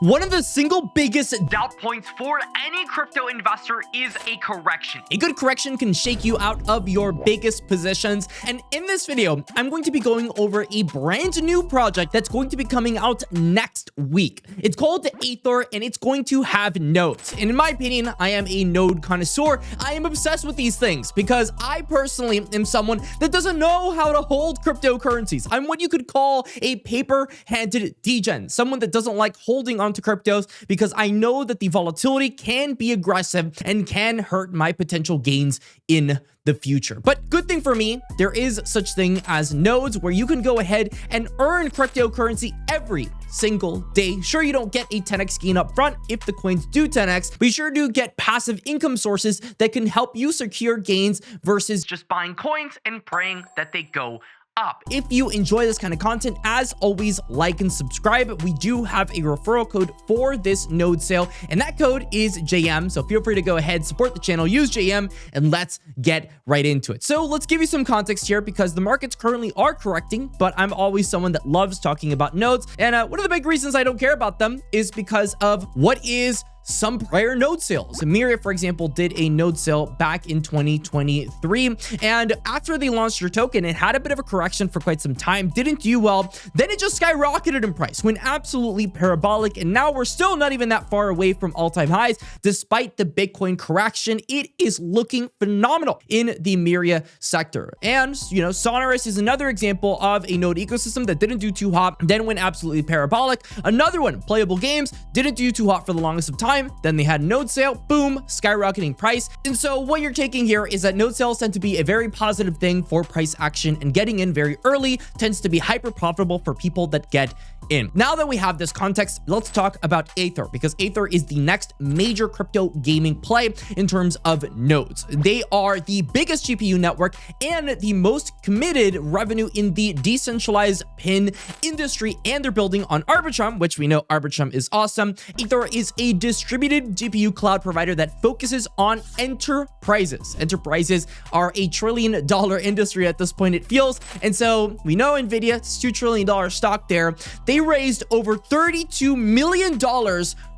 One of the single biggest doubt points for any crypto investor is a correction. A good correction can shake you out of your biggest positions. And in this video, I'm going to be going over a brand new project that's going to be coming out next week. It's called Aethir, and it's going to have nodes. And in my opinion, I am a node connoisseur. I am obsessed with these things because I personally am someone that doesn't know how to hold cryptocurrencies. I'm what you could call a paper-handed degen, someone that doesn't like holding onto cryptos because I know that the volatility can be aggressive and can hurt my potential gains in the future. But good thing for me, there is such thing as nodes where you can go ahead and earn cryptocurrency every single day. Sure, you don't get a 10x gain up front if the coins do 10x, but you sure do get passive income sources that can help you secure gains versus just buying coins and praying that they go up. If you enjoy this kind of content, as always, like and subscribe. We do have a referral code for this node sale, and that code is JM. So feel free to go ahead, support the channel, use JM, and let's get right into it. So let's give you some context here because the markets currently are correcting, but I'm always someone that loves talking about nodes. And one of the big reasons I don't care about them is because of what is some prior node sales. Myriad, for example, did a node sale back in 2023. And after they launched their token, it had a bit of a correction for quite some time, didn't do well. Then it just skyrocketed in price, went absolutely parabolic. And now we're still not even that far away from all-time highs. Despite the Bitcoin correction, it is looking phenomenal in the Myriad sector. And, Sonorous is another example of a node ecosystem that didn't do too hot, then went absolutely parabolic. Another one, Playable Games, didn't do too hot for the longest of time. Then they had a node sale, boom, skyrocketing price. And so what you're taking here is that node sales tend to be a very positive thing for price action, and getting in very early tends to be hyper profitable for people that get in. Now that we have this context, let's talk about Aethir, because Aethir is the next major crypto gaming play in terms of nodes. They are the biggest GPU network and the most committed revenue in the decentralized PIN industry, and they're building on Arbitrum, which we know Arbitrum is awesome. Aethir is a distributed GPU cloud provider that focuses on enterprises. Enterprises are $1 trillion industry at this point, it feels. And so we know Nvidia, it's $2 trillion stock there. They raised over $32 million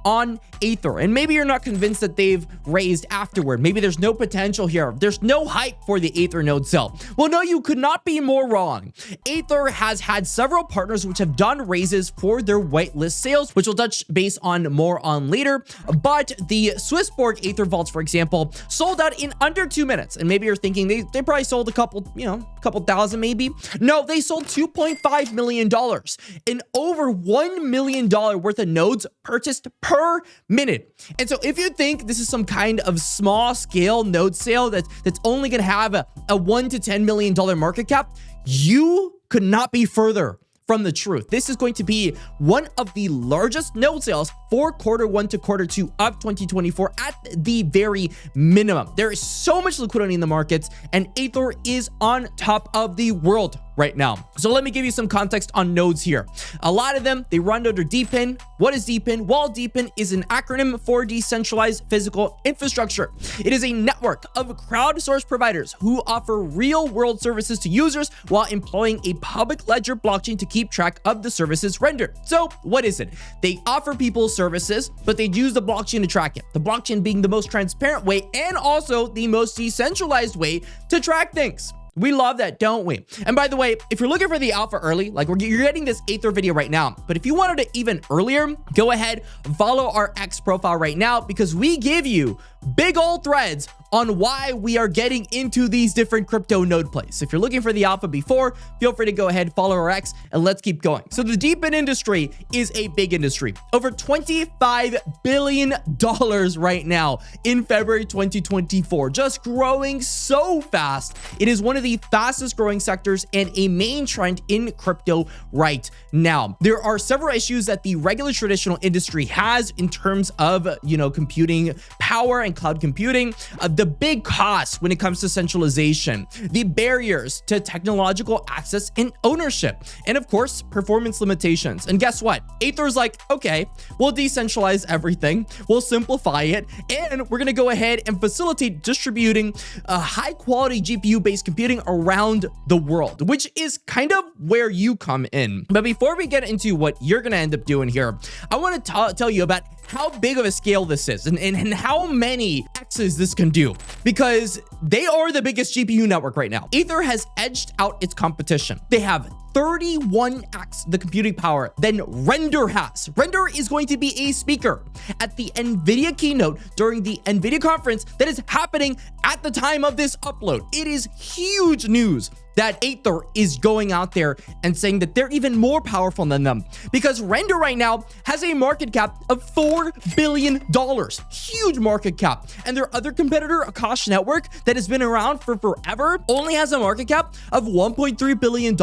on Aethir. And maybe you're not convinced that they've raised afterward. Maybe there's no potential here. There's no hype for the Aethir node sale. Well, no, you could not be more wrong. Aethir has had several partners which have done raises for their whitelist sales, which we'll touch base on more on later. But the Swissborg Aethir vaults, for example, sold out in under 2 minutes. And maybe you're thinking they probably sold a couple thousand maybe. No, they sold $2.5 million and over $1 million worth of nodes purchased per minute. And so if you think this is some kind of small scale node sale that's only going to have a $1 to $10 million market cap, you could not be further from the truth. This is going to be one of the largest node sales for Q1 to Q2 of 2024 at the very minimum. There is so much liquidity in the markets, and Aethir is on top of the world right now. So let me give you some context on nodes here. A lot of them, they run under DEPIN. What is DEPIN? Well, DEPIN is an acronym for Decentralized Physical Infrastructure. It is a network of crowdsourced providers who offer real-world services to users while employing a public ledger blockchain to keep track of the services rendered. So what is it? They offer people services, but they use the blockchain to track it. The blockchain being the most transparent way and also the most decentralized way to track things. We love that, don't we? And by the way, if you're looking for the alpha early, like you're getting this Aethir video right now, but if you wanted it even earlier, go ahead, follow our X profile right now because we give you big old threads on why we are getting into these different crypto node plays. If you're looking for the alpha before, feel free to go ahead, follow our X, and let's keep going. So the DEPIN industry is a big industry. Over $25 billion right now in February 2024, just growing so fast. It is one of the fastest growing sectors and a main trend in crypto right now. There are several issues that the regular traditional industry has in terms of, computing power and behind cloud computing, the big costs when it comes to centralization, the barriers to technological access and ownership, and of course, performance limitations. And guess what? Aethir's like, okay, we'll decentralize everything, we'll simplify it, and we're gonna go ahead and facilitate distributing high quality GPU-based computing around the world, which is kind of where you come in. But before we get into what you're gonna end up doing here, I want to tell you about how big of a scale this is and how many X's this can do, because they are the biggest GPU network right now. Aethir has edged out its competition. They have 31x the computing power than Render has. Render is going to be a speaker at the NVIDIA keynote during the NVIDIA conference that is happening at the time of this upload. It is huge news that Aethir is going out there and saying that they're even more powerful than them, because Render right now has a market cap of $4 billion. Huge market cap. And their other competitor, Akash Network, that has been around for forever, only has a market cap of $1.3 billion,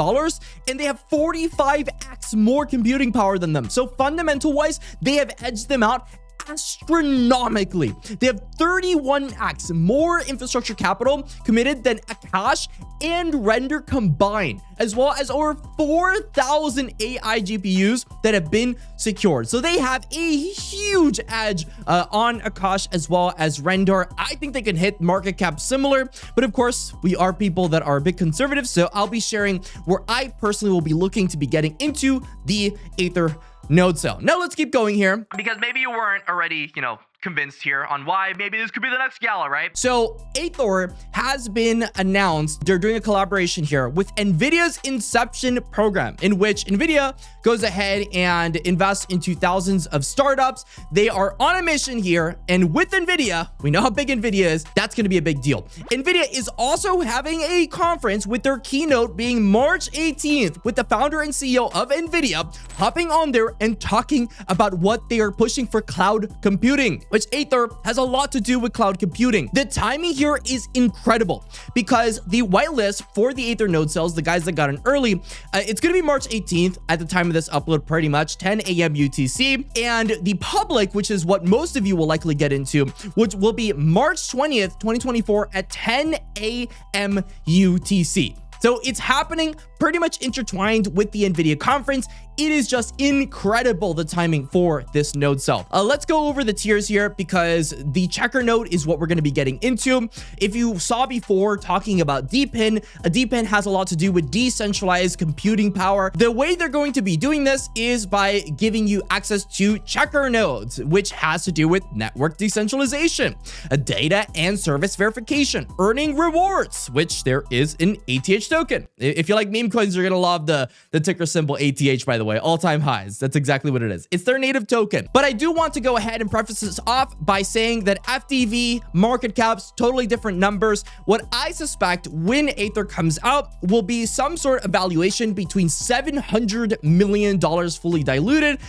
and they have 45x more computing power than them. So fundamental wise, they have edged them out astronomically. They have 31x more infrastructure capital committed than Akash and Render combined, as well as over 4,000 AI GPUs that have been secured. So they have a huge edge on Akash as well as Render. I think they can hit market cap similar, but of course, we are people that are a bit conservative, so I'll be sharing where I personally will be looking to be getting into the Aethir node cell. Now let's keep going here, because maybe you weren't already, convinced here on why maybe this could be the next Gala, right? So Aethir has been announced. They're doing a collaboration here with NVIDIA's Inception program, in which NVIDIA goes ahead and invests into thousands of startups. They are on a mission here, and with NVIDIA, we know how big NVIDIA is. That's going to be a big deal. NVIDIA is also having a conference with their keynote being March 18th, with the founder and CEO of NVIDIA hopping on there and talking about what they are pushing for cloud computing, which Aethir has a lot to do with cloud computing. The timing here is incredible, because the whitelist for the Aethir node cells, the guys that got in early, it's going to be March 18th at the time of this upload, pretty much 10 a.m. UTC. And the public, which is what most of you will likely get into, which will be March 20th, 2024 at 10 a.m. UTC. So it's happening pretty much intertwined with the NVIDIA conference. It is just incredible, the timing for this node cell. Let's go over the tiers here, because the checker node is what we're going to be getting into. If you saw before talking about DEPIN, a DEPIN has a lot to do with decentralized computing power. The way they're going to be doing this is by giving you access to checker nodes, which has to do with network decentralization, data and service verification, earning rewards, which there is an ATH token. If you like meme coins, you're going to love the ticker symbol ATH, by the way. All-time highs. That's exactly what it is. It's their native token. But I do want to go ahead and preface this off by saying that FDV, market caps, totally different numbers. What I suspect when Aethir comes out will be some sort of valuation between $700 million fully diluted,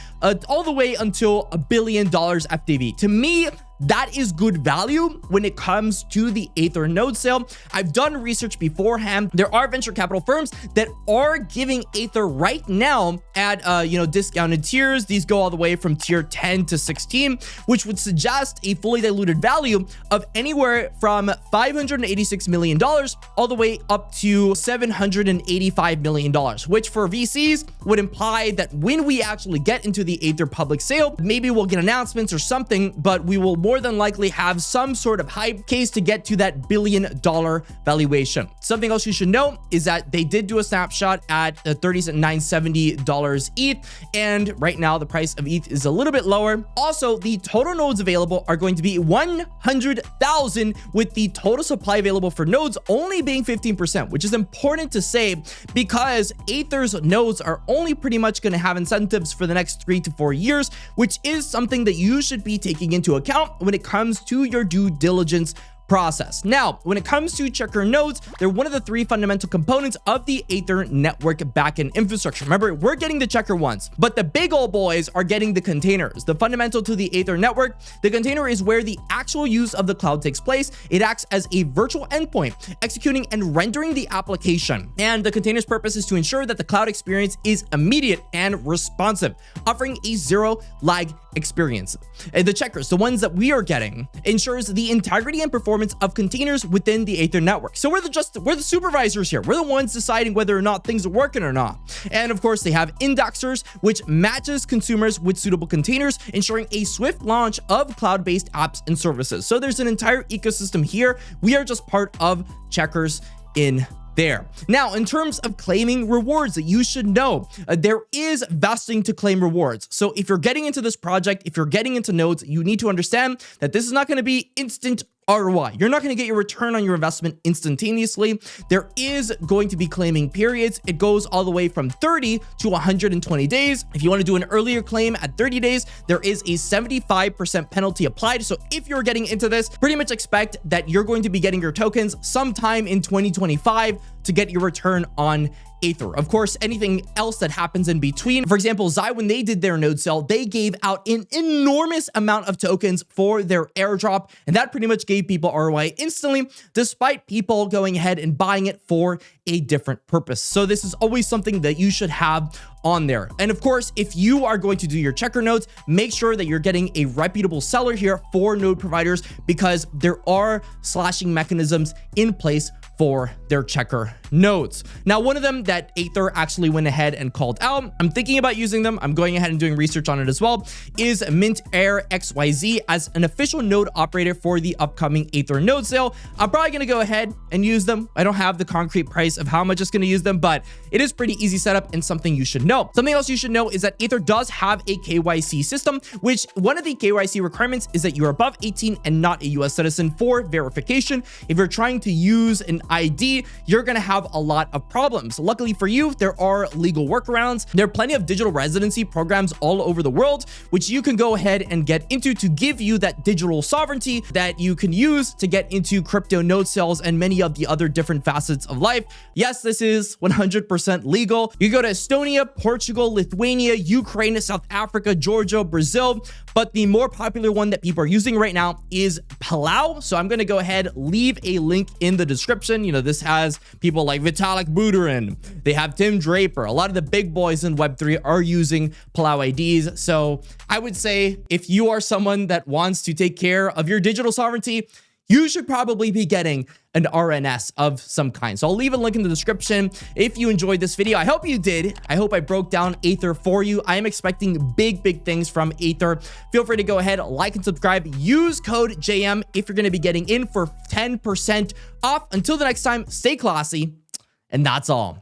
all the way until $1 billion FDV. To me, that is good value when it comes to the Aethir node sale. I've done research beforehand. There are venture capital firms that are giving Aethir right now at discounted tiers. These go all the way from tier 10 to 16, which would suggest a fully diluted value of anywhere from $586 million all the way up to $785 million, which for VCs would imply that when we actually get into the Aethir public sale, maybe we'll get announcements or something, but we will more than likely have some sort of hype case to get to that $1 billion valuation. Something else you should know is that they did do a snapshot at $970 ETH, and right now the price of ETH is a little bit lower. Also, the total nodes available are going to be 100,000, with the total supply available for nodes only being 15%, which is important to say because Aethir's nodes are only pretty much going to have incentives for the next 3 to 4 years, which is something that you should be taking into account when it comes to your due diligence process. Now, when it comes to checker nodes, they're one of the 3 fundamental components of the Aethir network backend infrastructure. Remember, we're getting the checker ones, but the big old boys are getting the containers. The fundamental to the Aethir network, the container is where the actual use of the cloud takes place. It acts as a virtual endpoint, executing and rendering the application. And the container's purpose is to ensure that the cloud experience is immediate and responsive, offering a zero lag experience. The checkers, the ones that we are getting, ensures the integrity and performance of containers within the Aethir network. So we're the supervisors here. We're the ones deciding whether or not things are working or not. And of course, they have indexers, which matches consumers with suitable containers, ensuring a swift launch of cloud-based apps and services. So there's an entire ecosystem here. We are just part of checkers in there. Now, in terms of claiming rewards that you should know, there is vesting to claim rewards. So if you're getting into this project, if you're getting into nodes, you need to understand that this is not going to be instant ROI. You're not going to get your return on your investment instantaneously. There is going to be claiming periods. It goes all the way from 30 to 120 days. If you want to do an earlier claim at 30 days, there is a 75% penalty applied. So if you're getting into this, pretty much expect that you're going to be getting your tokens sometime in 2025 to get your return on Aethir. Of course, anything else that happens in between. For example, Zai, when they did their node sale, they gave out an enormous amount of tokens for their airdrop, and that pretty much gave people ROI instantly, despite people going ahead and buying it for a different purpose. So this is always something that you should have on there. And of course, if you are going to do your checker nodes, make sure that you're getting a reputable seller here for node providers, because there are slashing mechanisms in place for their checker nodes. Now, one of them that Aethir actually went ahead and called out, I'm thinking about using them, I'm going ahead and doing research on it as well, is Mint Air XYZ as an official node operator for the upcoming Aethir node sale. I'm probably going to go ahead and use them. I don't have the concrete price of how much it's going to use them, but it is pretty easy setup and something you should know. Something else you should know is that Aethir does have a KYC system, which one of the KYC requirements is that you're above 18 and not a US citizen for verification. If you're trying to use an ID, you're going to have a lot of problems. Luckily for you, there are legal workarounds. There are plenty of digital residency programs all over the world, which you can go ahead and get into to give you that digital sovereignty that you can use to get into crypto node sales and many of the other different facets of life. Yes, this is 100% legal. You go to Estonia, Portugal, Lithuania, Ukraine, South Africa, Georgia, Brazil, but the more popular one that people are using right now is Palau. So I'm going to go ahead, leave a link in the description. You know, this has people like Vitalik Buterin. They have Tim Draper. A lot of the big boys in Web3 are using Palau IDs. So I would say if you are someone that wants to take care of your digital sovereignty, you should probably be getting an RNS of some kind. So I'll leave a link in the description if you enjoyed this video. I hope you did. I hope I broke down Aethir for you. I am expecting big things from Aethir. Feel free to go ahead, like and subscribe. Use code JM if you're going to be getting in for 10% off. Until the next time, stay classy, and that's all.